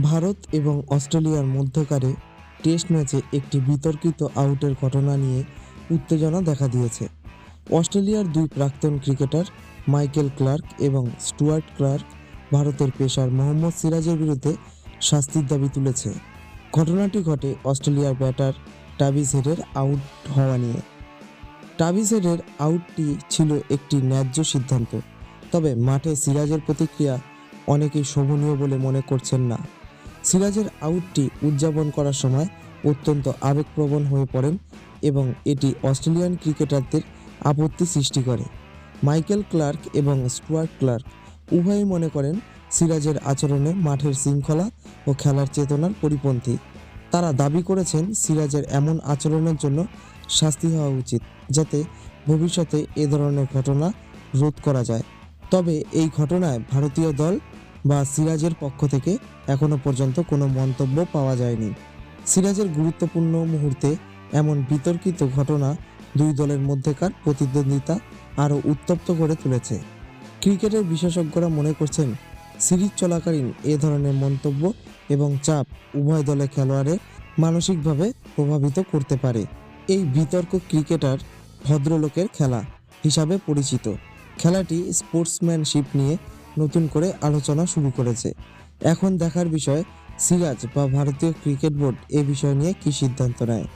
ভারত এবং অস্ট্রেলিয়ার মধ্যকারে টেস্ট ম্যাচে একটি বিতর্কিত আউটের ঘটনা নিয়ে উত্তেজনা দেখা দিয়েছে। অস্ট্রেলিয়ার দুই প্রাক্তন ক্রিকেটার মাইকেল ক্লার্ক এবং স্টুয়ার্ট ক্লার্ক ভারতের পেসার মোহাম্মদ সিরাজের বিরুদ্ধে শাস্তির দাবি তুলেছে। ঘটনাটি ঘটে অস্ট্রেলিয়ার ব্যাটার ট্রাভিস হেডের আউট হওয়া নিয়ে। ট্রাভিস হেডের আউটটি ছিল একটি ন্যায্য সিদ্ধান্ত, তবে মাঠে সিরাজের প্রতিক্রিয়া অনেকেই শোভনীয় বলে মনে করছেন না। সিরাজের আউটটি উদযাপন করার সময় অত্যন্ত আবেগপ্রবণ হয়ে পড়েন এবং এটি অস্ট্রেলিয়ান ক্রিকেটারদের আপত্তি সৃষ্টি করে। মাইকেল ক্লার্ক এবং স্টুয়ার্ট ক্লার্ক উভয়ই মনে করেন সিরাজের আচরণে মাঠের শৃঙ্খলা ও খেলার চেতনার পরিপন্থী। তারা দাবি করেছেন সিরাজের এমন আচরণের জন্য শাস্তি হওয়া উচিত, যাতে ভবিষ্যতে এ ধরনের ঘটনা রোধ করা যায়। তবে এই ঘটনায় ভারতীয় দল বা সিরাজের পক্ষ থেকে এখনও পর্যন্ত কোনো মন্তব্য পাওয়া যায়নি। সিরাজের গুরুত্বপূর্ণ মুহূর্তে এমন বিতর্কিত ঘটনা দুই দলের মধ্যেকার প্রতিদ্বন্দ্বিতা আরও উত্তপ্ত করে তুলেছে। ক্রিকেটের বিশেষজ্ঞরা মনে করছেন সিরিজ চলাকালীন এ ধরনের মন্তব্য এবং চাপ উভয় দলের খেলোয়াড়ের মানসিকভাবে প্রভাবিত করতে পারে। এই বিতর্ক ক্রিকেটার ভদ্রলোকের খেলা হিসাবে পরিচিত। খেলাটি স্পোর্টসম্যানশিপ নিয়ে নতুন করে আলোচনা শুরু করেছে। এখন দেখার বিষয় সিরাজ বা ভারতীয় ক্রিকেট বোর্ড এ বিষয় নিয়ে কী সিদ্ধান্ত নেয়।